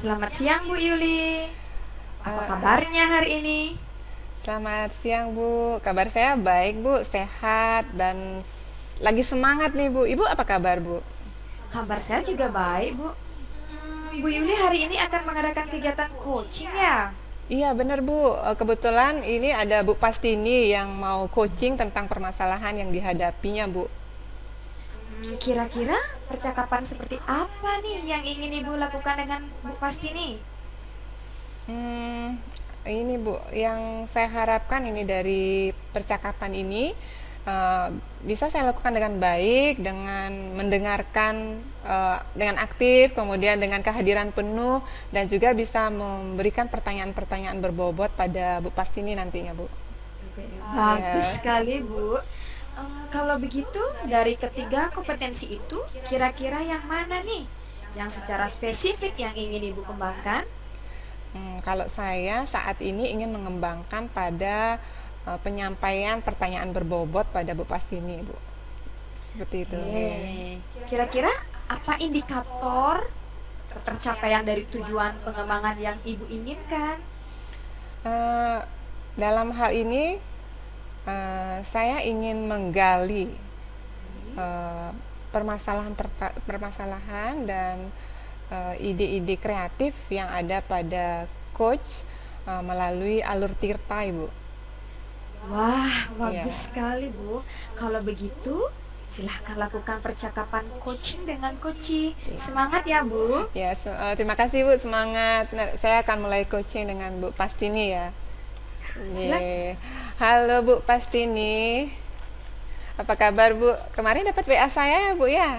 Selamat siang Bu Yuli. Apa Eh, kabarnya hari ini? Selamat siang Bu, kabar saya baik Bu, sehat dan lagi semangat nih Bu. Ibu apa kabar Bu? Kabar saya juga baik Bu. Bu Yuli hari ini akan mengadakan kegiatan coaching ya? Iya bener Bu. Kebetulan ini ada Bu Pastini yang mau coaching tentang permasalahan yang dihadapinya Bu. Kira-kira percakapan seperti apa nih yang ingin Ibu lakukan dengan Bu Pastini? Hmm, ini Bu, yang saya harapkan ini dari percakapan ini eh, bisa saya lakukan dengan baik, dengan mendengarkan dengan aktif, kemudian dengan kehadiran penuh, dan juga bisa memberikan pertanyaan-pertanyaan berbobot pada Bu Pastini nantinya Bu. Bagus Ya. sekali Bu. Kalau begitu, dari ketiga kompetensi itu, kira-kira yang mana nih? Yang secara spesifik yang ingin Ibu kembangkan? Kalau saya saat ini ingin mengembangkan pada penyampaian pertanyaan berbobot pada Bu Pastini Bu. Seperti itu. Ya. Kira-kira apa indikator tercapaian dari tujuan pengembangan yang Ibu inginkan? Eh, Dalam hal ini saya ingin menggali eh, permasalahan dan ide-ide kreatif yang ada pada coach melalui alur Tirta Ibu. Wah, Ya. bagus sekali Bu. Kalau begitu, silahkan lakukan percakapan coaching dengan coachee. Semangat ya Bu. Ya, terima kasih Bu, semangat. Nah, saya akan mulai coaching dengan Bu Pastini ya. Silakan. Ye. Halo Bu Pastini. Apa kabar Bu? Kemarin dapat WA saya ya Bu ya?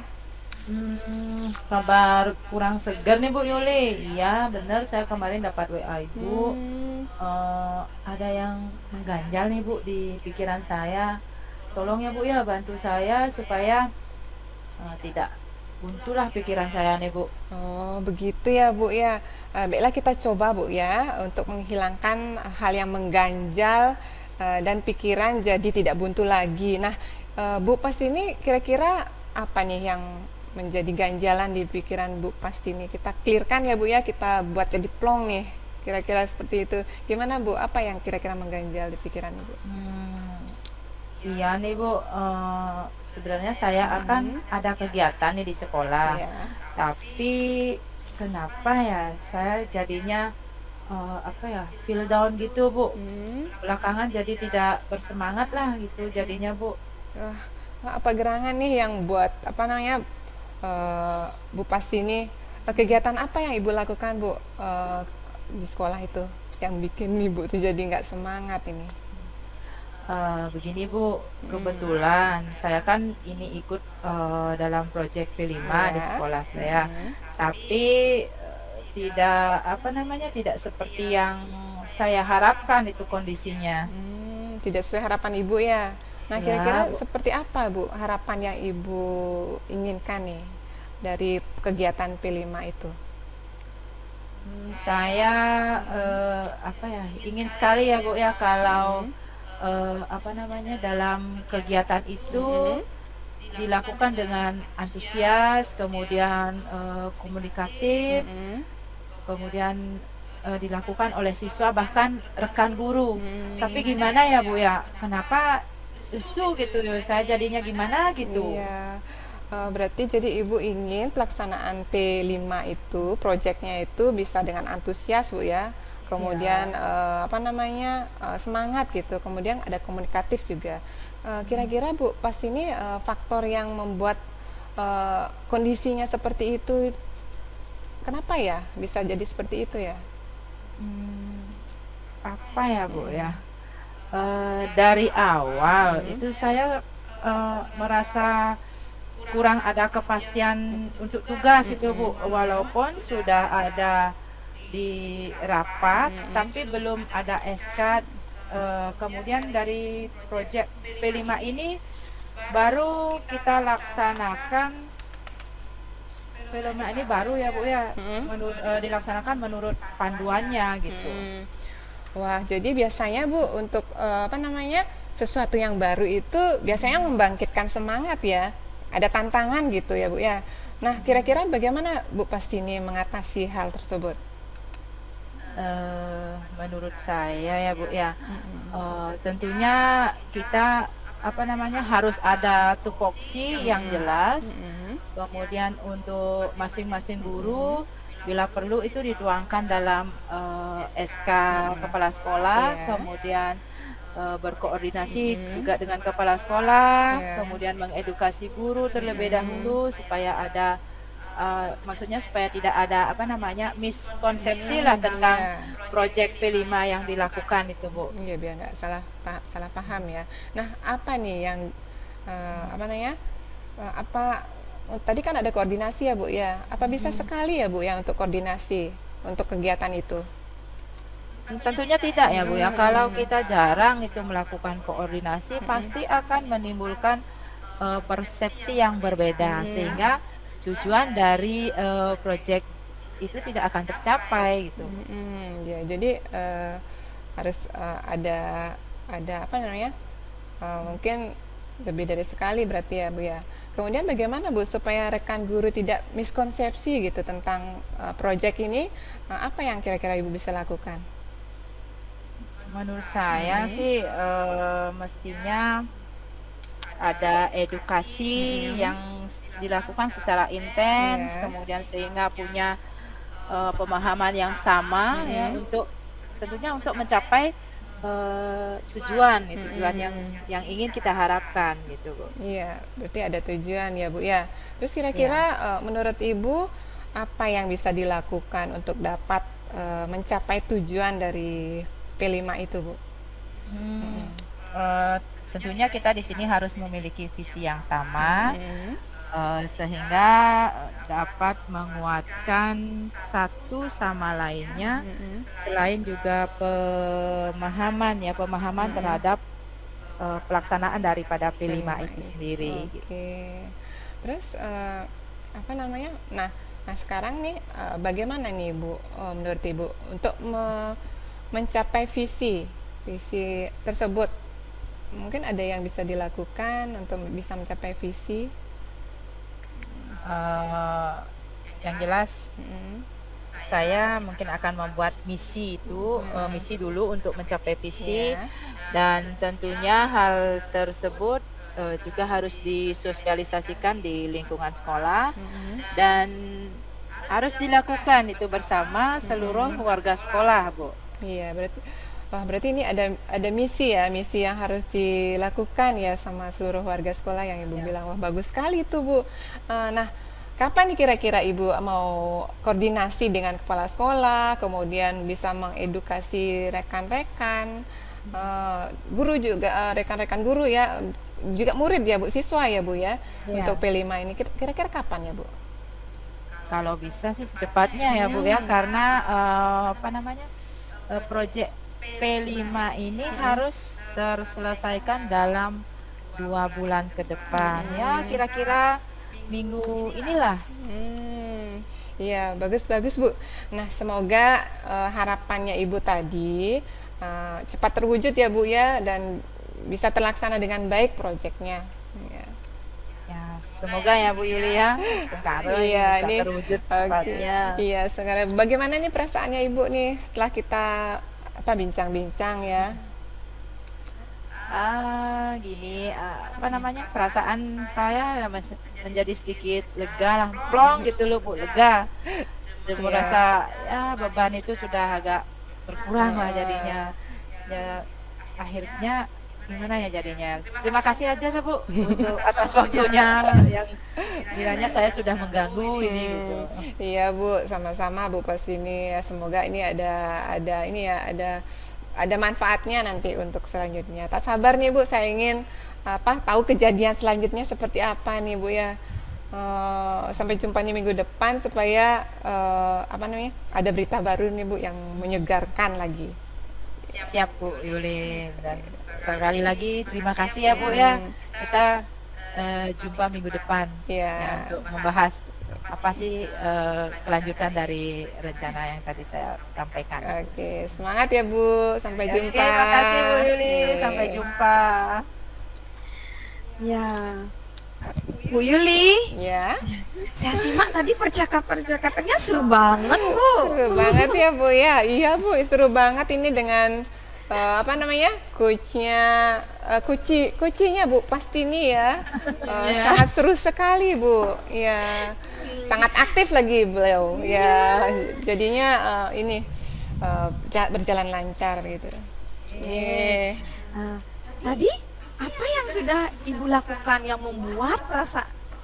Kabar kurang segar nih Bu Yuli. Iya, benar saya kemarin dapat WA Ibu. Hmm, Ada yang mengganjal nih Bu di pikiran saya. Tolong ya Bu ya bantu saya supaya tidak buntulah pikiran saya nih Bu. oh begitu ya Bu ya. Baiklah kita coba Bu ya untuk menghilangkan hal yang mengganjal dan pikiran jadi tidak buntu lagi. Nah, Bu Pastini kira-kira apa nih yang menjadi ganjalan di pikiran Bu Pastini? Kita clearkan ya Bu ya, kita buat jadi plong nih. Kira-kira seperti itu. Gimana Bu? Apa yang kira-kira mengganjal di pikiran Bu? Hmm, iya nih Bu. Sebenarnya saya akan ada kegiatan nih di sekolah. Ya. Tapi kenapa ya saya jadinya apa ya feel down gitu Bu, Hmm. belakangan jadi tidak bersemangat lah gitu jadinya Bu. Wah, apa gerangan nih yang buat apa namanya Bu Pastini kegiatan apa yang Ibu lakukan Bu di sekolah itu yang bikin Ibu tuh jadi nggak semangat ini? Begini Bu, kebetulan saya kan ini ikut dalam proyek P5 di Ya. sekolah saya, tapi tidak apa namanya tidak seperti yang saya harapkan itu kondisinya. Tidak sesuai harapan Ibu ya. Nah, Ya kira-kira Bu. seperti apa Bu harapan yang Ibu inginkan nih dari kegiatan P5 itu? Saya apa ya ingin sekali ya Bu ya kalau apa namanya dalam kegiatan itu dilakukan dengan antusias, kemudian komunikatif, kemudian dilakukan oleh siswa bahkan rekan guru. Tapi gimana ya Bu ya? Kenapa lesu gitu ya? Saya jadinya gimana gitu? Iya, berarti jadi Ibu ingin pelaksanaan P5 itu, proyeknya itu bisa dengan antusias Bu ya. Kemudian Ya. apa namanya semangat gitu. Kemudian ada komunikatif juga. Kira-kira Bu, pas ini faktor yang membuat kondisinya seperti itu, kenapa ya bisa jadi seperti itu ya? Hmm, apa ya Bu ya? Dari awal itu saya merasa kurang ada kepastian untuk tugas itu Bu, walaupun sudah ada di rapat tapi belum ada SK. Kemudian dari proyek P5 ini baru kita laksanakan. P5 ini baru ya Bu ya, dilaksanakan menurut panduannya gitu. Wah, jadi biasanya Bu untuk apa namanya sesuatu yang baru itu biasanya membangkitkan semangat ya. Ada tantangan gitu ya Bu ya. Nah, kira-kira bagaimana Bu Pastini mengatasi hal tersebut? menurut saya ya Bu ya, tentunya kita apa namanya harus ada tupoksi yang jelas. Kemudian untuk masing-masing guru bila perlu itu dituangkan dalam SK kepala sekolah, Iya. kemudian berkoordinasi juga dengan kepala sekolah, Iya. kemudian mengedukasi guru terlebih dahulu supaya ada maksudnya supaya tidak ada apa namanya miskonsepsi lah tentang Iya. proyek P5 yang dilakukan itu Bu. Iya, biar nggak salah paham ya. Nah, apa nih yang apa namanya? Apa tadi kan ada koordinasi ya Bu ya? Apa bisa sekali ya Bu ya untuk koordinasi untuk kegiatan itu? Tentunya tidak ya Bu ya. Kalau kita jarang itu melakukan koordinasi pasti akan menimbulkan persepsi yang berbeda sehingga tujuan dari proyek itu tidak akan tercapai gitu. Ya, jadi harus ada apa namanya? Mungkin lebih dari sekali berarti ya Bu ya. Kemudian bagaimana Bu supaya rekan guru tidak miskonsepsi gitu tentang proyek ini? Apa yang kira-kira Ibu bisa lakukan? Menurut saya sih mestinya ada edukasi yang dilakukan secara intens, Ya. kemudian sehingga punya pemahaman yang sama ya untuk tentunya untuk mencapai tujuan yang ingin kita harapkan gitu Bu. Iya, berarti ada tujuan ya Bu ya. Terus kira-kira menurut Ibu apa yang bisa dilakukan untuk dapat mencapai tujuan dari P5 itu Bu? Tentunya kita di sini harus memiliki visi yang sama sehingga dapat menguatkan satu sama lainnya selain juga pemahaman terhadap pelaksanaan daripada P5 itu sendiri. Oke. Terus apa namanya? Nah, sekarang nih bagaimana nih Bu menurut Ibu untuk mencapai visi tersebut? Mungkin ada yang bisa dilakukan untuk bisa mencapai visi. Yang jelas saya mungkin akan membuat misi itu misi dulu untuk mencapai visi Ya. dan tentunya hal tersebut juga harus disosialisasikan di lingkungan sekolah dan harus dilakukan itu bersama seluruh warga sekolah Bu. Iya, berarti ini ada misi ya, misi yang harus dilakukan ya sama seluruh warga sekolah yang Ibu bilang. Wah, bagus sekali tuh Bu. Nah, kapan nih kira-kira Ibu mau koordinasi dengan kepala sekolah, kemudian bisa mengedukasi rekan-rekan, guru juga, rekan-rekan guru ya, juga murid ya Bu, siswa ya Bu ya, Iya. untuk P5 ini kira-kira kapan ya Bu? Kalau bisa sih secepatnya ya Bu ya karena apa namanya proyek P5 ini harus terselesaikan dalam 2 bulan ke depan ya kira-kira minggu inilah. Iya, bagus-bagus Bu. Nah, semoga harapannya Ibu tadi cepat terwujud ya Bu ya, dan bisa terlaksana dengan baik proyeknya. Ya. Ya, semoga ya Bu Yuli ya. Iya, bisa ini terwujud oke. cepatnya. Iya, sekarang bagaimana nih perasaannya Ibu nih setelah kita bincang-bincang ya? Gini apa namanya perasaan saya menjadi sedikit lega lah, plong gitu loh Bu, lega. Dan merasa ya beban itu sudah agak berkurang lah jadinya. Ya akhirnya gimana ya jadinya. Terima kasih aja ya Bu untuk atas waktunya yang kiranya saya sudah mengganggu ini gitu. Iya Bu, sama-sama Bu pas ini ya, semoga ini ada ini ya, ada manfaatnya nanti untuk selanjutnya. Tak sabar nih Bu, saya ingin tahu kejadian selanjutnya seperti apa nih Bu ya. Sampai jumpa nih minggu depan supaya ada berita baru nih Bu yang menyegarkan lagi. Siap Bu Yuli, dan sekali lagi terima kasih ya Bu ya. Kita jumpa minggu depan Iya. untuk membahas apa sih kelanjutan dari rencana yang tadi saya sampaikan. Oke, semangat ya Bu, sampai Oke, jumpa. terima kasih Bu Yuli, Oke. sampai jumpa. Ya. Bu Yuli, Ya, saya simak tadi percakapannya seru banget, Bu. seru banget ya Bu ya. Iya Bu, seru banget ini dengan apa namanya kucinya Bu Pastini ya. Sangat seru sekali Bu. Ya, sangat aktif lagi beliau. Ya, jadinya ini berjalan lancar gitu. Iya. Eh, tadi apa yang sudah Ibu lakukan yang membuat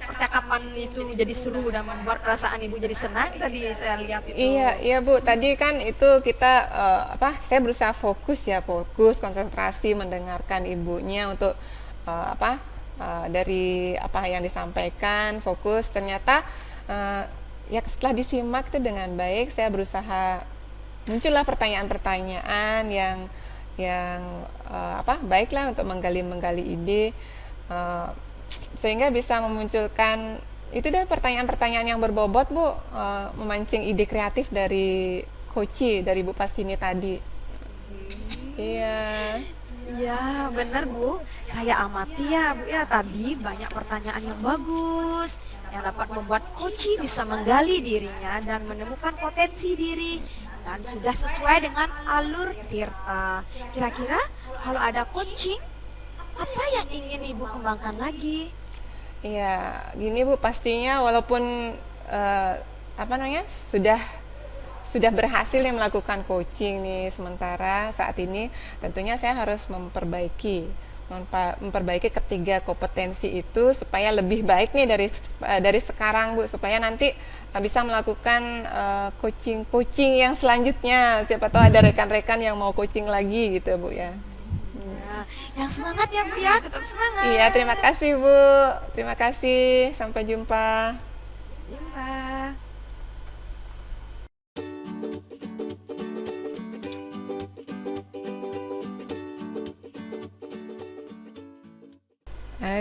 percakapan itu jadi seru dan membuat perasaan Ibu jadi senang tadi saya lihat itu. Iya, iya Bu. Tadi kan itu kita saya berusaha fokus konsentrasi mendengarkan ibunya untuk dari apa yang disampaikan, fokus. Ternyata ya setelah disimak itu dengan baik, saya berusaha muncullah pertanyaan-pertanyaan yang baiklah untuk menggali ide sehingga bisa memunculkan itu deh pertanyaan-pertanyaan yang berbobot Bu, memancing ide kreatif dari dari Bu Pastini tadi. Iya. Iya, benar Bu. Saya amati ya Bu ya, tadi banyak pertanyaan yang bagus yang dapat membuat Koci bisa menggali dirinya dan menemukan potensi diri dan sudah sesuai dengan alur Tirta. Kira-kira kalau ada coaching, apa yang ingin Ibu kembangkan lagi? Iya, gini Bu, pastinya walaupun sudah berhasil nih melakukan coaching nih sementara saat ini, tentunya saya harus memperbaiki ketiga kompetensi itu supaya lebih baik nih dari sekarang Bu, supaya nanti bisa melakukan coaching yang selanjutnya. Siapa tahu ada rekan-rekan yang mau coaching lagi gitu Bu ya. Nah, yang semangat ya Bu ya, tetap semangat. Iya, terima kasih Bu. Terima kasih. Sampai jumpa. Jumpa.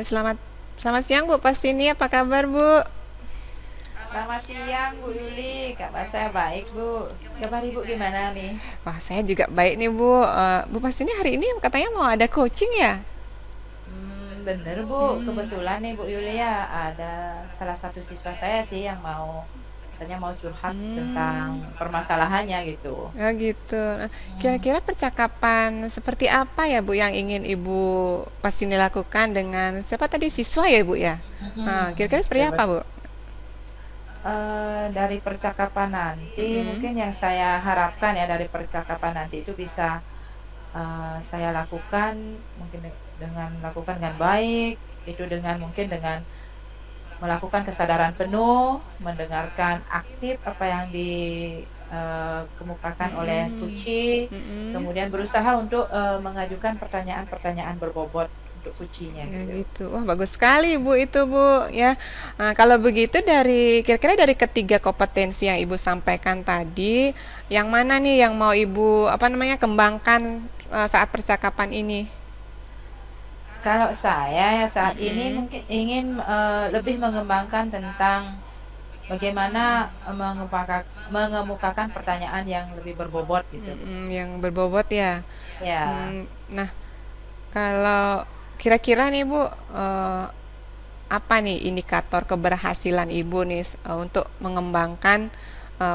Selamat siang Bu Pastini, apa kabar Bu? Selamat siang Bu Yuli, kabar saya baik Bu. Kabar Ibu gimana nih? Wah, saya juga baik nih Bu. Bu Pastini hari ini katanya mau ada coaching ya? Bener Bu, kebetulan nih Bu Yuli ya, ada salah satu siswa saya sih yang katanya mau curhat tentang permasalahannya gitu. Ya gitu. Nah, kira-kira percakapan seperti apa ya Bu yang ingin Ibu Pastini lakukan dengan siapa tadi siswa ya Bu ya? Nah, kira-kira seperti apa Bu? Dari percakapan nanti mungkin yang saya harapkan ya dari percakapan nanti itu bisa saya lakukan mungkin dengan melakukan dengan baik, itu mungkin dengan melakukan kesadaran penuh, mendengarkan aktif apa yang dikemukakan oleh Kuci, kemudian berusaha untuk mengajukan pertanyaan-pertanyaan berbobot untuk Kucinya Ya gitu. gitu. Wah, bagus sekali Bu itu Bu ya. Nah, kalau begitu kira-kira dari ketiga kompetensi yang Ibu sampaikan tadi, yang mana nih yang mau Ibu kembangkan saat percakapan ini? Kalau saya ya saat ini mungkin ingin lebih mengembangkan tentang bagaimana mengemukakan pertanyaan yang lebih berbobot gitu. Yang berbobot ya. Ya. Nah, kalau kira-kira nih Bu, apa nih indikator keberhasilan Ibu nih untuk mengembangkan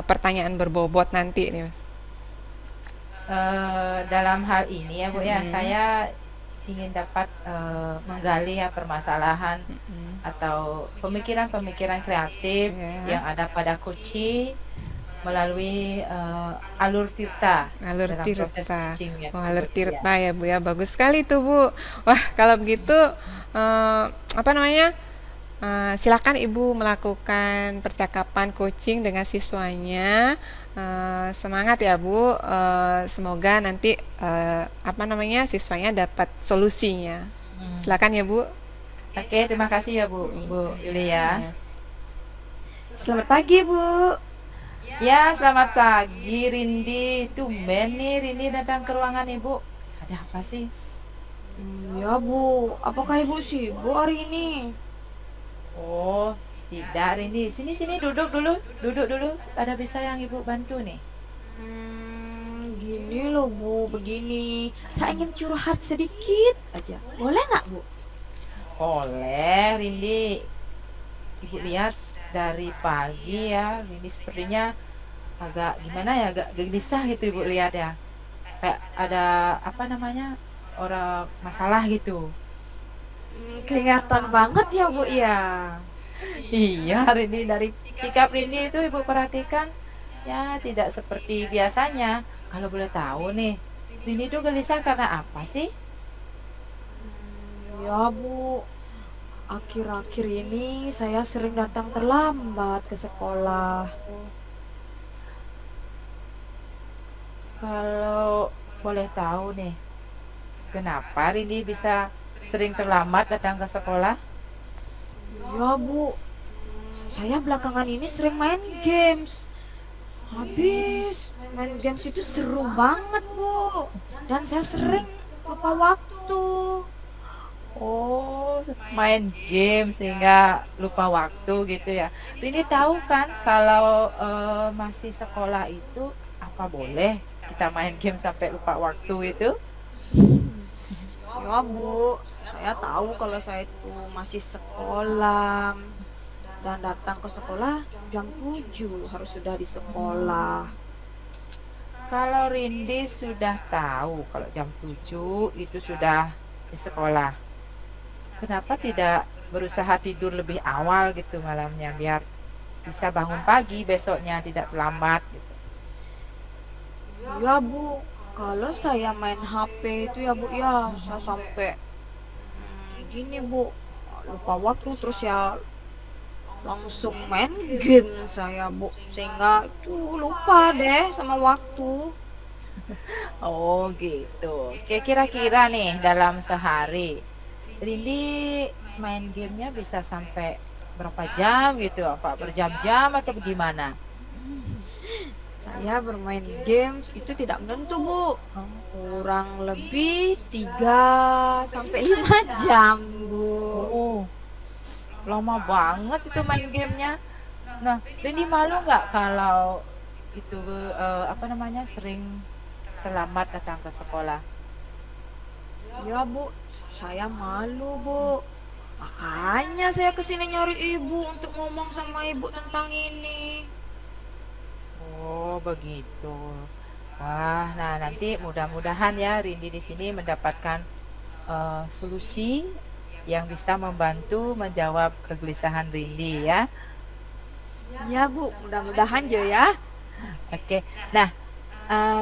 pertanyaan berbobot nanti nih Mas? Dalam hal ini ya Bu ya, saya ingin dapat menggali ya permasalahan atau pemikiran-pemikiran kreatif yang ada pada Kuci melalui alur Tirta. Alur dalam proses Tirta. coaching ya, Oh, alur gitu, ya. Tirta ya Bu ya. Bagus sekali tuh Bu. Wah, kalau begitu silakan Ibu melakukan percakapan coaching dengan siswanya. Semangat ya Bu. Semoga nanti siswanya dapat solusinya. Silakan ya Bu. Oke, terima kasih ya Bu Yulia. Ya. Selamat pagi Bu. Ya, selamat pagi Rindi. Tumben nih Rindi datang ke ruangan Ibu. Ada apa sih? Ya Bu, apakah Ibu sibuk hari ini? Oh, tidak Rindi. Sini duduk dulu. Ada bisa yang Ibu bantu nih. Gini loh Bu, begini. Saya ingin curhat sedikit aja. Boleh nggak Bu? Oleh Rindi. Ibu lihat dari pagi ya, ini sepertinya agak gimana ya, agak gelisah gitu Ibu lihat ya. Kayak ada apa namanya, orang masalah gitu. Kelihatan banget ya Bu ya. Iya, Rini, dari sikap Rini itu Ibu perhatikan ya tidak seperti biasanya. Kalau boleh tahu nih, Rini itu gelisah karena apa sih? Ya Bu, akhir-akhir ini saya sering datang terlambat ke sekolah. Kalau boleh tahu nih, kenapa Rini bisa sering terlambat datang ke sekolah? Ya Bu, saya belakangan ini sering main games. Habis main games itu seru banget Bu. Dan saya sering lupa waktu. Oh, main game sehingga lupa waktu gitu ya. Rini tahu kan kalau masih sekolah itu apa boleh kita main game sampai lupa waktu itu? Ya Bu, saya tahu kalau saya itu masih sekolah. Dan datang ke sekolah jam 7 harus sudah di sekolah. Kalau Rindi sudah tahu kalau jam 7 itu sudah di sekolah, kenapa tidak berusaha tidur lebih awal gitu malamnya biar bisa bangun pagi besoknya tidak terlambat gitu. Ya Bu, kalau saya main HP itu ya Bu ya, saya sampai gini Bu, lupa waktu terus ya langsung main game saya Bu, sehingga itu lupa deh sama waktu. Oh gitu. Oke, kira-kira nih dalam sehari Rindi main gamenya bisa sampai berapa jam gitu? Apa berjam-jam atau bagaimana? Saya bermain games itu tidak menentu Bu, kurang lebih 3 sampai 5 jam Bu. Oh, lama banget itu main gamenya. Nah, Rindi malu nggak kalau itu apa namanya sering terlambat datang ke sekolah? Ya Bu, saya malu Bu. Makanya saya kesini nyari ibu untuk ngomong sama ibu tentang ini. Oh, begitu. Wah, nah nanti mudah-mudahan ya Rindi di sini mendapatkan solusi yang bisa membantu menjawab kegelisahan Rindi ya. Ya Bu, mudah-mudahan Jo ya. Oke. Nah,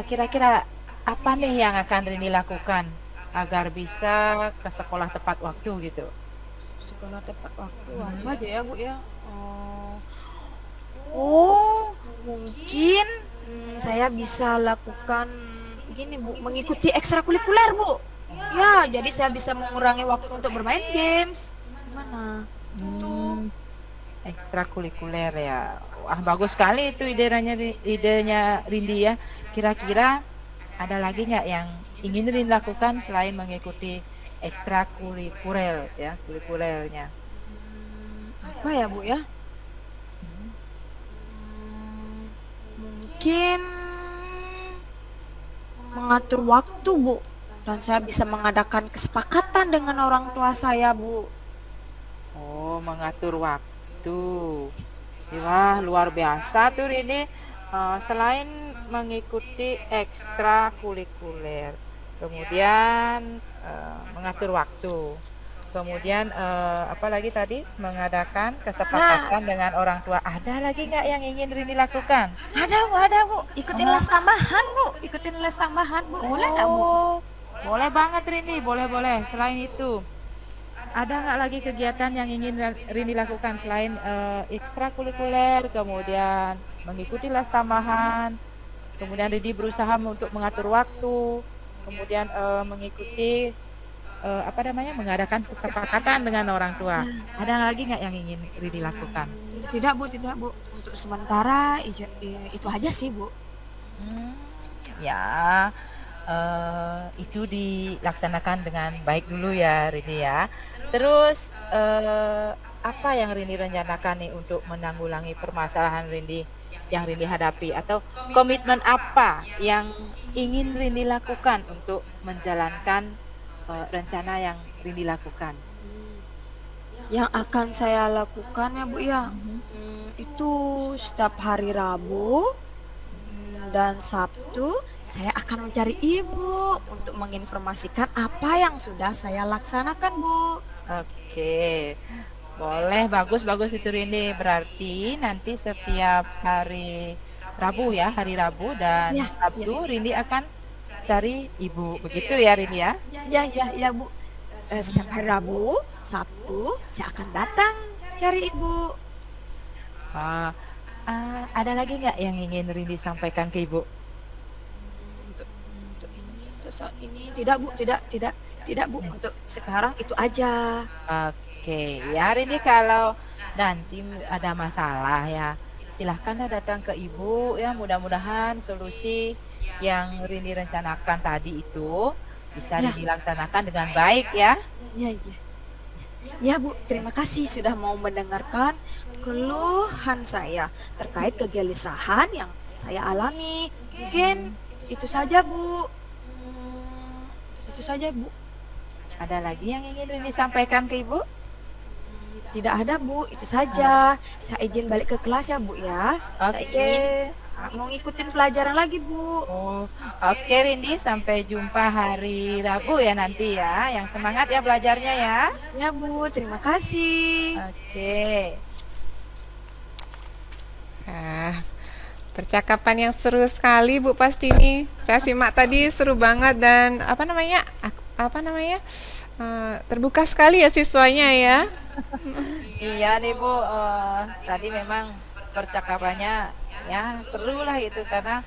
kira-kira apa nih yang akan Rindi lakukan agar bisa ke sekolah tepat waktu gitu? Sekolah tepat waktu apa aja ya Bu ya? Oh, mungkin saya bisa lakukan gini Bu, mengikuti ekstrakurikuler Bu. Ya, jadi saya bisa mengurangi waktu untuk bermain games. Gimana? Tuh. Ekstrakurikuler ya. Wah, bagus sekali itu idenya Rindi ya. Kira-kira ada lagi nggak yang ingin Rindi lakukan selain mengikuti ekstrakurikuler ya, kurikulernya? Apa ya Bu ya? Mungkin mengatur waktu Bu, dan saya bisa mengadakan kesepakatan dengan orang tua saya Bu. Oh, mengatur waktu. Wah, luar biasa tuh ini. Selain mengikuti ekstrakurikuler, kemudian mengatur waktu, kemudian apa lagi tadi mengadakan kesepakatan dengan orang tua. Ada lagi nggak yang ingin Rini lakukan? Ada Bu, ikutin les tambahan Bu, ikutin les tambahan Bu, boleh nggak Bu? Oh, boleh banget Rini, boleh. Selain itu, ada nggak lagi kegiatan yang ingin Rini lakukan selain ekstrakurikuler, kemudian mengikuti les tambahan, kemudian Rini berusaha untuk mengatur waktu, kemudian mengikuti apa namanya mengadakan kesepakatan dengan orang tua. Ada lagi nggak yang ingin Rini lakukan? Tidak Bu, untuk sementara itu aja sih Bu. Ya, itu dilaksanakan dengan baik dulu ya Rini ya. Terus apa yang Rini rencanakan nih untuk menanggulangi permasalahan Rini yang Rini hadapi, atau komitmen apa yang ingin Rini lakukan untuk menjalankan rencana yang Rini lakukan? Yang akan saya lakukan ya Bu ya, itu setiap hari Rabu dan Sabtu saya akan mencari ibu untuk menginformasikan apa yang sudah saya laksanakan Bu. Oke, boleh, bagus bagus itu Rindi. Berarti nanti setiap hari Rabu ya, hari Rabu dan Ya, ya, Sabtu Rindi akan cari ibu. Begitu ya Rindi ya? ya Bu. Setiap hari Rabu, Sabtu saya akan datang cari ibu. Ah, ada lagi nggak yang ingin Rindi sampaikan ke ibu? Untuk saat ini tidak Bu, tidak Bu. Untuk sekarang itu aja. Oke, ya Rindi, kalau nanti ada masalah ya, silahkan datang ke ibu ya. Mudah-mudahan solusi yang Rindi rencanakan tadi itu bisa Ya, Rindi laksanakan dengan baik ya. ya. Ya Bu, terima kasih sudah mau mendengarkan keluhan saya terkait kegelisahan yang saya alami. Mungkin itu saja Bu. Itu saja Bu. Ada lagi yang ingin Rindi sampaikan ke ibu? Tidak ada Bu, itu saja. Saya izin balik ke kelas ya Bu ya. Saya Oke. ingin mau ngikutin pelajaran lagi Bu. Oh, oke Rindi, sampai jumpa hari Rabu ya nanti ya. Yang semangat ya belajarnya ya. Ya Bu, terima kasih. Oke. Ah, percakapan yang seru sekali Bu Pastini. Saya simak tadi seru banget dan terbuka sekali ya siswanya ya. Iya nih Bu, tadi memang percakapannya ya seru lah gitu karena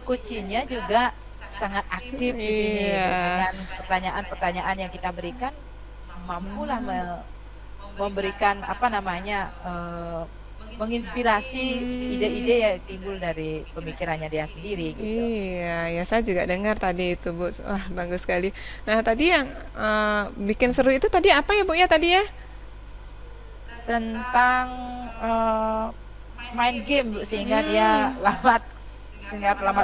kucinya juga sangat aktif di sini Iya. dengan pertanyaan-pertanyaan yang kita berikan mampulah memberikan menginspirasi ide-ide yang timbul dari pemikirannya dia sendiri gitu. Iya, ya saya juga dengar tadi itu Bu. Wah, bagus sekali. Nah, tadi yang bikin seru itu tadi apa ya Bu ya tadi ya? Tentang main game Bu, sehingga dia lambat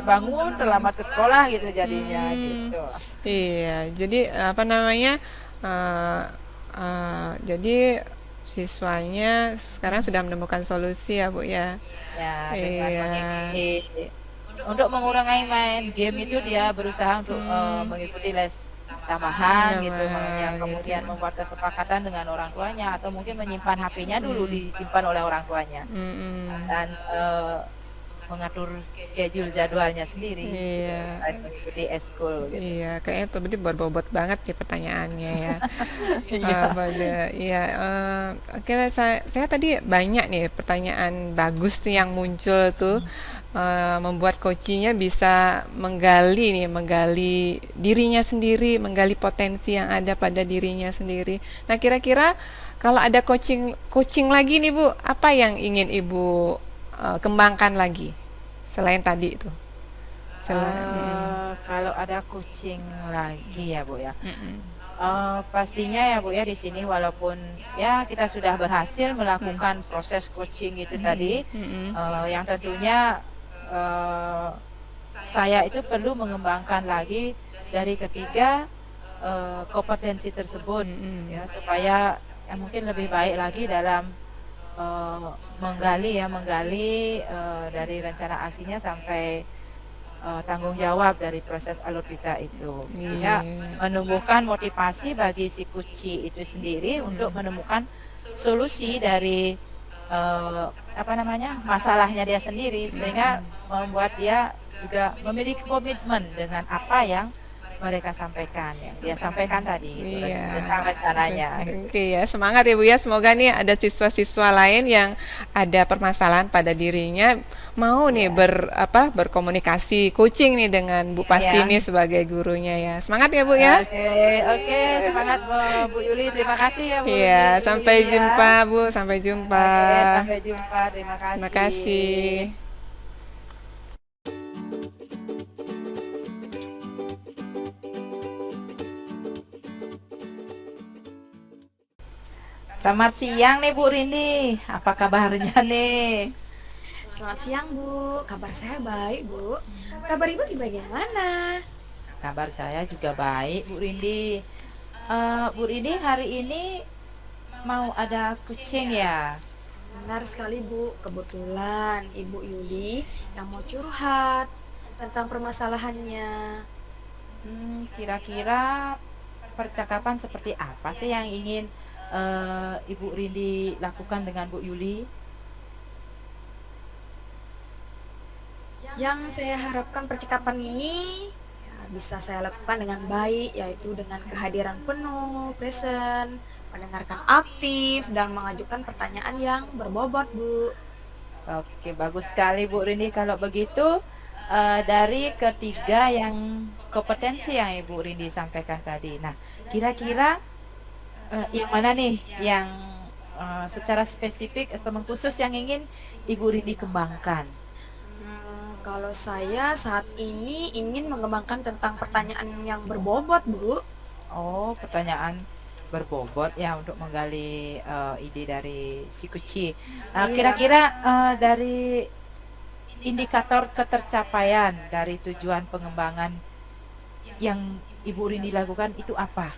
bangun, terlambat ke sekolah gitu jadinya gitu. Iya, jadi jadi siswanya sekarang sudah menemukan solusi ya Bu ya. Ya, dengan Iya. mengikuti untuk mengurangi main game itu dia berusaha untuk mengikuti les tambahan gitu, yang Gitu. kemudian membuat kesepakatan dengan orang tuanya atau mungkin menyimpan HP-nya dulu disimpan oleh orang tuanya Mm-mm. dan mengatur schedule jadwalnya sendiri Iya. selain mengikuti eskul gitu. Iya, kayaknya tuh berarti berbobot banget ya pertanyaannya ya. Iya, oke lah, saya tadi banyak nih pertanyaan bagus tuh yang muncul tuh, membuat coachingnya bisa menggali dirinya sendiri, menggali potensi yang ada pada dirinya sendiri. Nah, kira-kira kalau ada coaching lagi nih Bu, apa yang ingin Ibu kembangkan lagi selain tadi itu? Kalau ada coaching lagi ya Bu ya. Pastinya ya Bu ya, di sini walaupun ya kita sudah berhasil melakukan proses coaching itu tadi, yang tentunya saya itu perlu mengembangkan lagi dari ketiga kompetensi tersebut ya, supaya mungkin lebih baik lagi dalam menggali dari rencana aslinya sampai tanggung jawab dari proses alur kita itu, sehingga menumbuhkan motivasi bagi si kuci itu sendiri untuk menemukan solusi dari masalahnya dia sendiri, sehingga membuat dia juga memiliki komitmen dengan apa yang mereka sampaikan, yang dia sampaikan tadi gitu, tentang rencananya. Oke ya, semangat ya Bu ya. Semoga nih ada siswa-siswa lain yang ada permasalahan pada dirinya mau nih berkomunikasi coaching nih dengan Bu Pastini sebagai gurunya ya. Semangat ya Bu ya. Oke, semangat Bu Yuli. Terima kasih ya Bu. Iya, sampai Yuli, jumpa Bu, sampai jumpa. Sampai jumpa. Terima kasih. Terima kasih. Selamat siang nih Bu Rini. Apa kabarnya nih? Selamat siang Bu, kabar saya baik Bu. Kabar Ibu bagaimana? Kabar saya juga baik Bu Rindi. Bu Rindi, hari ini mau ada kucing ya? Benar sekali Bu, kebetulan Ibu Yuli yang mau curhat tentang permasalahannya. Kira-kira percakapan seperti apa sih yang ingin Ibu Rindi lakukan dengan Bu Yuli? Yang saya harapkan percakapan ini ya, bisa saya lakukan dengan baik, yaitu dengan kehadiran penuh, present, mendengarkan aktif, dan mengajukan pertanyaan yang berbobot, Bu. Oke, bagus sekali Bu Rindi. Kalau begitu, dari ketiga yang kompetensi yang Ibu Rindi sampaikan tadi. Nah, kira-kira yang mana nih yang secara spesifik atau mengkhusus yang ingin Ibu Rindi kembangkan? Kalau saya saat ini ingin mengembangkan tentang pertanyaan yang berbobot, Bu. Oh, pertanyaan berbobot ya untuk menggali ide dari si Kuci. Nah, Iya. kira-kira dari indikator ketercapaian dari tujuan pengembangan yang Ibu Rini lakukan itu apa?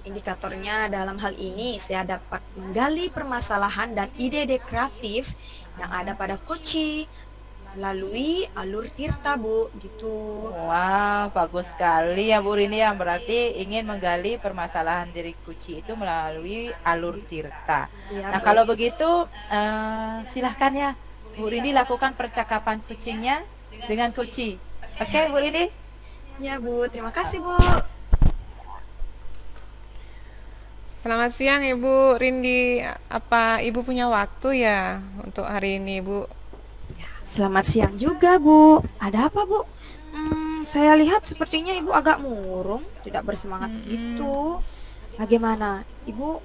Indikatornya dalam hal ini saya dapat menggali permasalahan dan ide-ide kreatif yang ada pada Koci melalui alur Tirta, Bu, gitu. Wah, bagus sekali ya Bu Rini, yang berarti ingin menggali permasalahan diri Kuci itu melalui alur Tirta. Iya, Nah, Bu. kalau begitu silahkan ya Bu Rini lakukan percakapan kucingnya dengan Kuci. Oke, Bu Rini? Ya, Bu. Terima kasih, Bu. Selamat siang Ibu Rindi. Apa Ibu punya waktu ya untuk hari ini, Bu? Selamat siang juga, Bu. Ada apa, Bu? Saya lihat sepertinya Ibu agak murung, tidak bersemangat gitu. Bagaimana? Ibu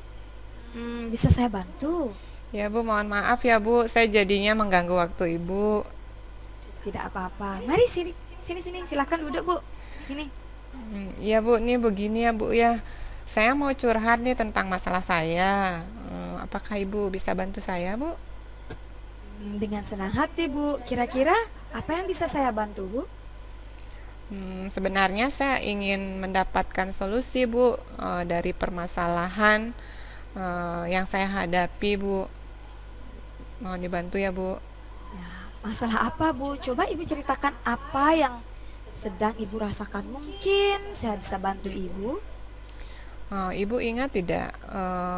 bisa saya bantu? Ya Bu, mohon maaf ya Bu, saya jadinya mengganggu waktu Ibu. Tidak apa-apa. Mari sini, sini, silahkan duduk, Bu. Sini. Ya Bu, nih begini ya Bu ya. Saya mau curhat nih tentang masalah saya. Apakah Ibu bisa bantu saya, Bu? Dengan senang hati, Bu. Kira-kira apa yang bisa saya bantu, Bu? Sebenarnya saya ingin mendapatkan solusi Bu, dari permasalahan yang saya hadapi Bu. Mohon dibantu ya Bu. Masalah apa, Bu? Coba Ibu ceritakan apa yang sedang Ibu rasakan. Mungkin saya bisa bantu Ibu. Ibu ingat tidak,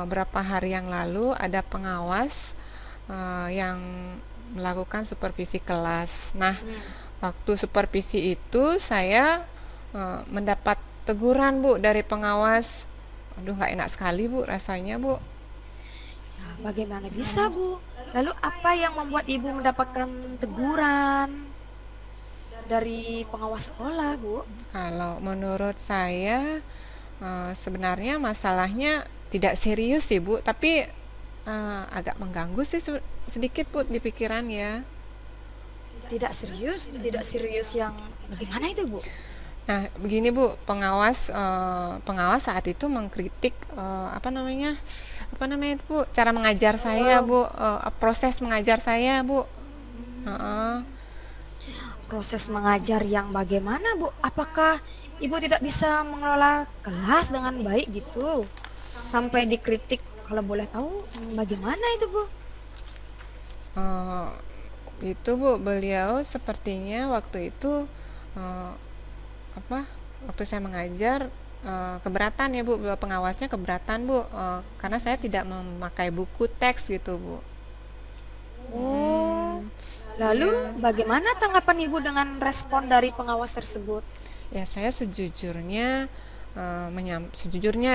berapa hari yang lalu ada pengawas yang melakukan supervisi kelas. Nah, waktu supervisi itu saya mendapat teguran Bu dari pengawas. Aduh, nggak enak sekali Bu rasanya Bu. Bagaimana bisa, Bu? Lalu apa yang membuat Ibu mendapatkan teguran dari pengawas sekolah, Bu? Kalau menurut saya sebenarnya masalahnya tidak serius sih Bu, tapi agak mengganggu sih sedikit Bu di pikiran ya. Tidak serius yang bagaimana itu, Bu? Nah, begini Bu, pengawas saat itu mengkritik apa namanya itu Bu, cara mengajar saya Bu, proses mengajar saya Bu. Proses mengajar yang bagaimana, Bu? Apakah Ibu tidak bisa mengelola kelas dengan baik gitu? Sampai dikritik, kalau boleh tahu bagaimana itu, Bu? Itu Bu, beliau sepertinya waktu itu waktu saya mengajar keberatan ya Bu, pengawasnya keberatan Bu, karena saya tidak memakai buku teks gitu Bu. Lalu bagaimana tanggapan Ibu dengan respon dari pengawas tersebut? Ya, saya sejujurnya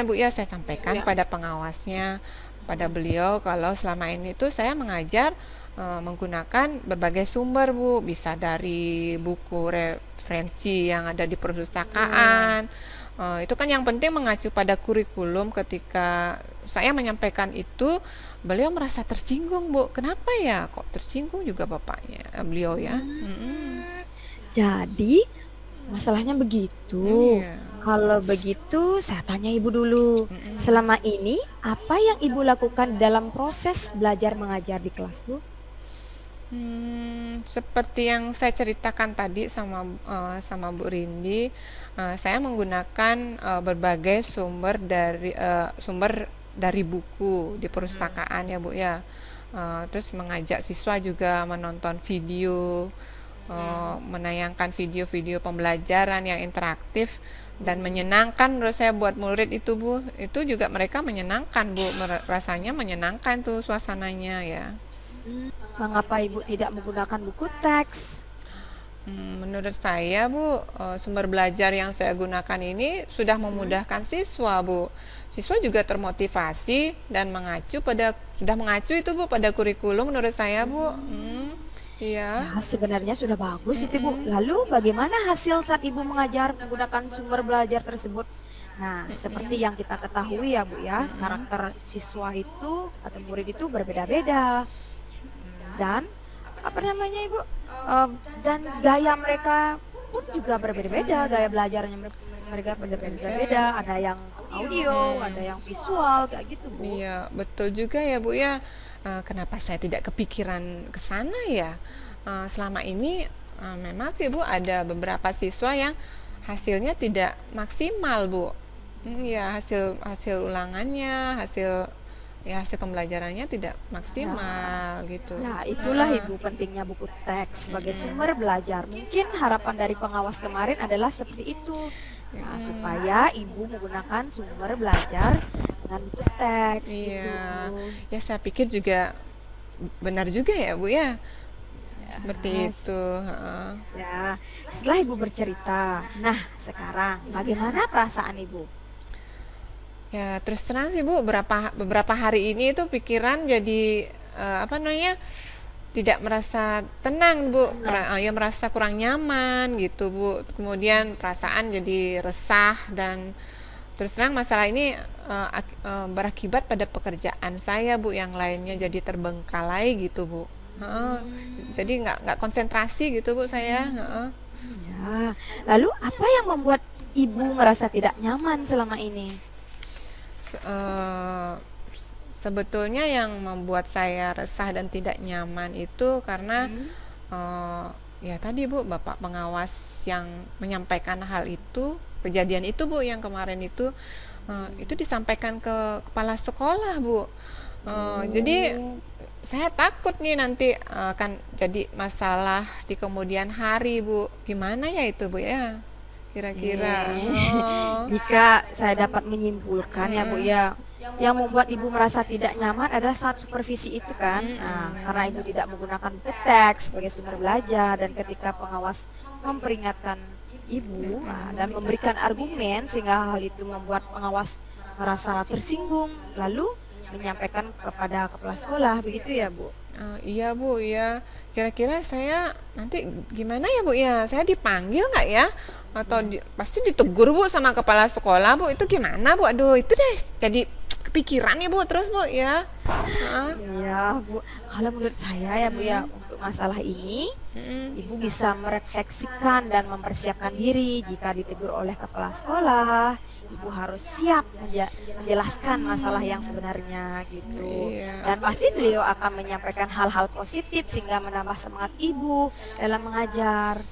Bu ya, saya sampaikan pada pengawasnya, pada beliau, kalau selama ini tuh saya mengajar menggunakan berbagai sumber Bu, bisa dari buku referensi yang ada di perpustakaan. Itu kan yang penting mengacu pada kurikulum. Ketika saya menyampaikan itu, beliau merasa tersinggung Bu. Kenapa ya kok tersinggung juga beliau ya? Jadi masalahnya begitu. Iya. Kalau begitu saya tanya Ibu dulu. Selama ini apa yang Ibu lakukan dalam proses belajar mengajar di kelas, Bu? Seperti yang saya ceritakan tadi sama Bu Rindi, saya menggunakan berbagai sumber dari buku di perpustakaan ya Bu ya. Terus mengajak siswa juga menonton video, menayangkan video-video pembelajaran yang interaktif dan menyenangkan menurut saya buat murid itu Bu. Itu juga mereka menyenangkan Bu, rasanya menyenangkan tuh suasananya ya. Mengapa Ibu tidak menggunakan buku teks? Menurut saya Bu, sumber belajar yang saya gunakan ini sudah memudahkan siswa Bu. Siswa juga termotivasi dan sudah mengacu itu Bu pada kurikulum menurut saya Bu. Iya. Ya, sebenarnya sudah bagus itu Bu. Lalu bagaimana hasil saat Ibu mengajar menggunakan sumber belajar tersebut? Nah, seperti yang kita ketahui ya Bu ya, karakter siswa itu atau murid itu berbeda-beda. Dan apa namanya Ibu? Dan gaya mereka pun juga berbeda-beda, gaya belajarnya mereka berbeda-beda. Ada yang audio, ada yang visual, kayak gitu Bu. Iya, betul juga ya Bu ya. Kenapa saya tidak kepikiran ke sana ya? Selama ini memang sih Bu ada beberapa siswa yang hasilnya tidak maksimal Bu. Ya hasil ulangannya, hasil pembelajarannya tidak maksimal gitu. Nah, itulah Ibu pentingnya buku teks sebagai sumber belajar. Mungkin harapan dari pengawas kemarin adalah seperti itu. Nah, supaya Ibu menggunakan sumber belajar dengan buku teks gitu. Iya, ya saya pikir juga benar juga ya Bu ya. Seperti itu. Ya, setelah Ibu bercerita, nah sekarang bagaimana perasaan Ibu? Ya terus terang sih Bu, beberapa hari ini itu pikiran jadi tidak merasa tenang Bu, ya merasa kurang nyaman gitu Bu. Kemudian perasaan jadi resah dan terus terang masalah ini berakibat pada pekerjaan saya Bu, yang lainnya jadi terbengkalai gitu Bu. Jadi nggak konsentrasi gitu Bu saya. Ya, lalu apa yang membuat Ibu merasa tidak nyaman selama ini? Sebetulnya yang membuat saya resah dan tidak nyaman itu karena ya tadi Bu, Bapak pengawas yang menyampaikan hal itu, kejadian itu Bu, yang kemarin itu disampaikan ke kepala sekolah Bu. Jadi saya takut nih nanti akan jadi masalah di kemudian hari Bu. Gimana ya itu Bu ya? Kira-kira. Jika saya dapat menyimpulkan ya Bu ya, yang membuat Ibu merasa tidak nyaman adalah saat supervisi itu kan. Nah, karena Ibu tidak menggunakan buku teks sebagai sumber belajar dan ketika pengawas memperingatkan Ibu dan memberikan argumen sehingga hal itu membuat pengawas merasa tersinggung lalu menyampaikan kepada kepala sekolah, begitu ya Bu? Iya Bu, ya. Kira-kira saya nanti gimana ya Bu ya? Saya dipanggil nggak ya? Atau pasti ditegur Bu sama kepala sekolah Bu? Itu gimana Bu? Aduh, itu deh jadi kepikiran ya Bu terus Bu ya. Iya Bu, kalau menurut saya ya Bu ya, untuk masalah ini Ibu bisa merefleksikan dan mempersiapkan diri. Jika ditegur oleh kepala sekolah, Ibu harus siap menjelaskan masalah yang sebenarnya gitu. Dan pasti beliau akan menyampaikan hal-hal positif sehingga menambah semangat Ibu dalam mengajar.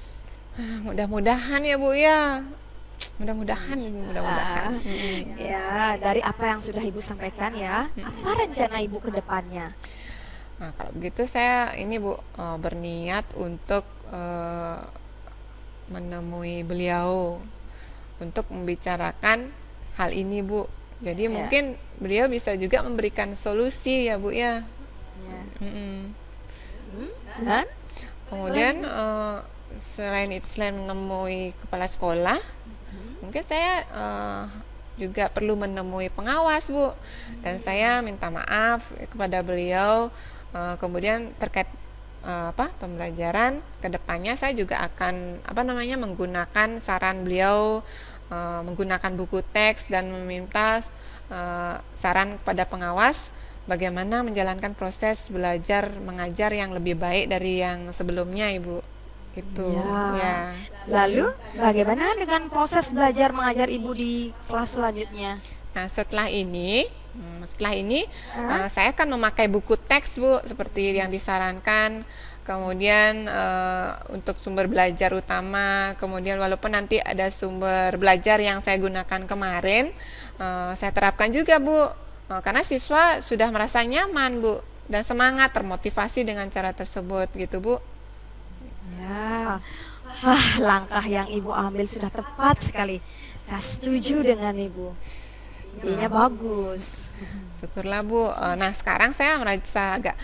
Mudah-mudahan ya Bu ya. Mudah-mudahan. Ya, dari apa yang sudah Ibu sampaikan ya, apa rencana Ibu ke depannya? Nah, kalau begitu saya ini Bu berniat untuk menemui beliau untuk membicarakan hal ini Bu. Jadi mungkin beliau bisa juga memberikan solusi ya Bu ya. Dan kemudian selain menemui kepala sekolah, mungkin saya juga perlu menemui pengawas Bu, dan saya minta maaf kepada beliau. Kemudian terkait pembelajaran kedepannya saya juga akan menggunakan saran beliau, menggunakan buku teks dan meminta saran kepada pengawas bagaimana menjalankan proses belajar mengajar yang lebih baik dari yang sebelumnya Ibu. Itu ya. Lalu bagaimana dengan proses belajar mengajar Ibu di kelas selanjutnya? Nah, setelah ini saya akan memakai buku teks Bu seperti yang disarankan. Kemudian untuk sumber belajar utama, kemudian walaupun nanti ada sumber belajar yang saya gunakan kemarin, saya terapkan juga Bu karena siswa sudah merasa nyaman Bu dan semangat termotivasi dengan cara tersebut gitu Bu. Ya, wah, langkah yang Ibu ambil sudah tepat sekali. Saya setuju dengan Ibu. Idenya bagus. Syukurlah Bu. Nah sekarang saya merasa agak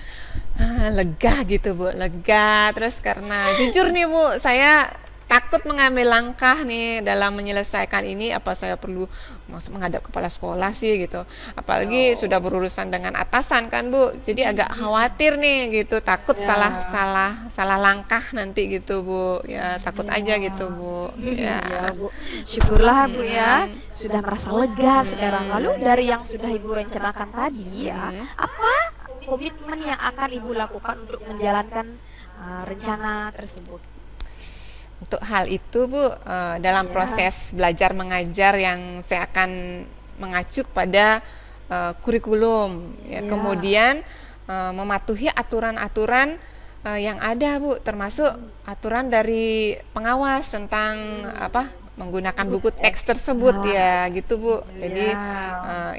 lega gitu Bu, lega. Terus karena jujur nih Bu, saya takut mengambil langkah nih dalam menyelesaikan ini. Apa saya perlu menghadap kepala sekolah sih gitu? Apalagi sudah berurusan dengan atasan kan Bu. Jadi agak khawatir nih gitu, takut salah langkah nanti gitu Bu. Ya takut aja gitu Bu. Ya, Ya. Bu. Syukurlah Bu ya, sudah merasa lega sekarang. Lalu dari yang sudah Ibu rencanakan tadi ya, apa komitmen yang akan Ibu lakukan untuk menjalankan rencana tersebut? Untuk hal itu Bu, dalam proses belajar mengajar yang saya akan mengacu pada kurikulum, ya. Kemudian mematuhi aturan-aturan yang ada Bu, termasuk aturan dari pengawas tentang menggunakan buku teks tersebut ya gitu Bu. Jadi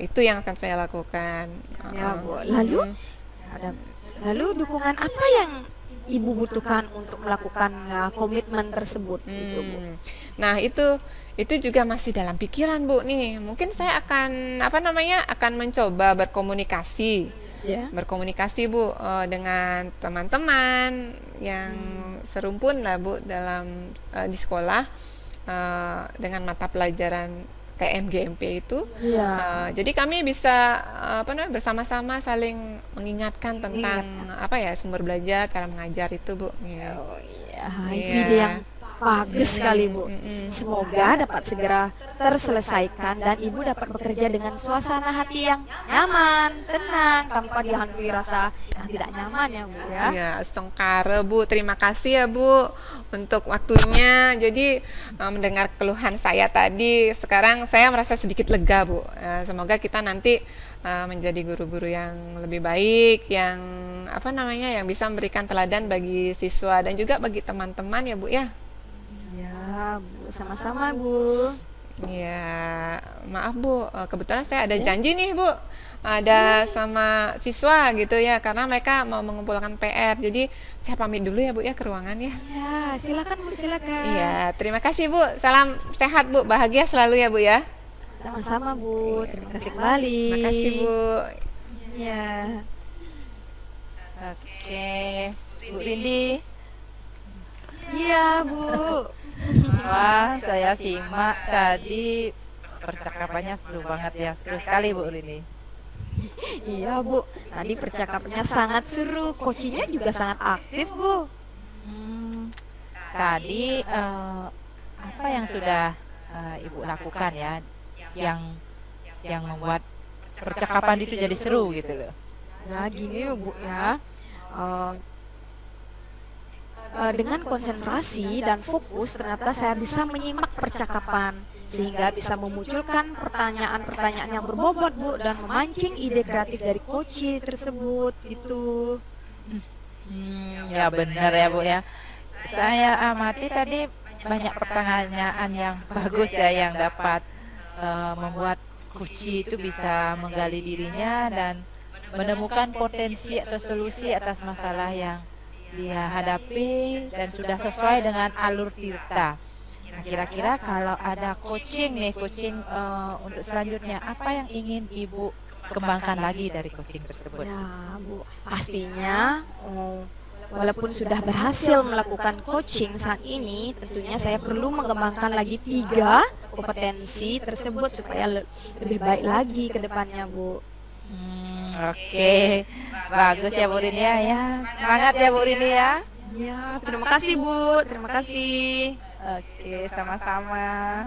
itu yang akan saya lakukan. Ya Bu. Lalu dukungan apa yang Ibu butuhkan untuk melakukan komitmen tersebut gitu Bu? Nah itu juga masih dalam pikiran Bu nih. Mungkin saya akan akan mencoba berkomunikasi Bu dengan teman-teman yang serumpun lah Bu dalam di sekolah dengan mata pelajaran kayak MGMP itu. Jadi kami bisa bersama-sama saling mengingatkan tentang sumber belajar, cara mengajar itu Bu. Ya. Oh iya, itu ide yang bagus sekali Bu. Semoga dapat segera terselesaikan dan Ibu dapat bekerja dengan suasana hati yang nyaman, tenang, tanpa dihantui rasa yang tidak nyaman ya Bu ya. Ya, astongkara Bu. Terima kasih ya Bu untuk waktunya. Jadi mendengar keluhan saya tadi, sekarang saya merasa sedikit lega Bu. Semoga kita nanti menjadi guru-guru yang lebih baik, yang yang bisa memberikan teladan bagi siswa dan juga bagi teman-teman ya Bu ya. Ya Bu, sama-sama Bu. Ya, maaf Bu, kebetulan saya ada janji nih Bu, ada sama siswa gitu ya, karena mereka mau mengumpulkan PR. Jadi saya pamit dulu ya Bu ya ke ruangan ya. Ya, silakan Bu, silakan. Iya, terima kasih Bu. Salam sehat Bu, bahagia selalu ya Bu ya. Sama-sama Bu, terima kasih kembali. Terima kasih Bu. Ya. Oke, Bu Lindi. Iya Bu. Wah, saya simak tadi percakapannya seru banget ya, seru sekali Bu Lindi. Iya Bu, tadi percakapannya sangat seru, coachingnya juga sangat aktif Bu. Tadi apa yang sudah Ibu lakukan ya, yang membuat percakapan itu jadi seru gitu loh. Ya gini Bu ya, dengan konsentrasi dan fokus ternyata saya bisa menyimak percakapan sehingga bisa memunculkan pertanyaan-pertanyaan yang berbobot Bu dan memancing ide kreatif dari coach tersebut gitu. Ya benar ya Bu ya. Saya amati tadi banyak pertanyaan yang bagus ya, yang dapat membuat coach itu bisa menggali dirinya dan menemukan potensi atau solusi atas masalah yang dia hadapi dan sudah sesuai dengan alur Tirta. Nah, kira-kira kalau ada coaching untuk selanjutnya, apa yang ingin Ibu kembangkan lagi dari coaching tersebut? Ya Bu, pastinya walaupun sudah berhasil melakukan coaching saat ini, tentunya saya perlu mengembangkan lagi 3 kompetensi tersebut supaya lebih baik lagi ke depannya Bu. Oke, bagus ya Bu Rini ya. Semangat ya Bu Rini ya. Ya, terima kasih Bu, terima kasih. Oke, sama-sama.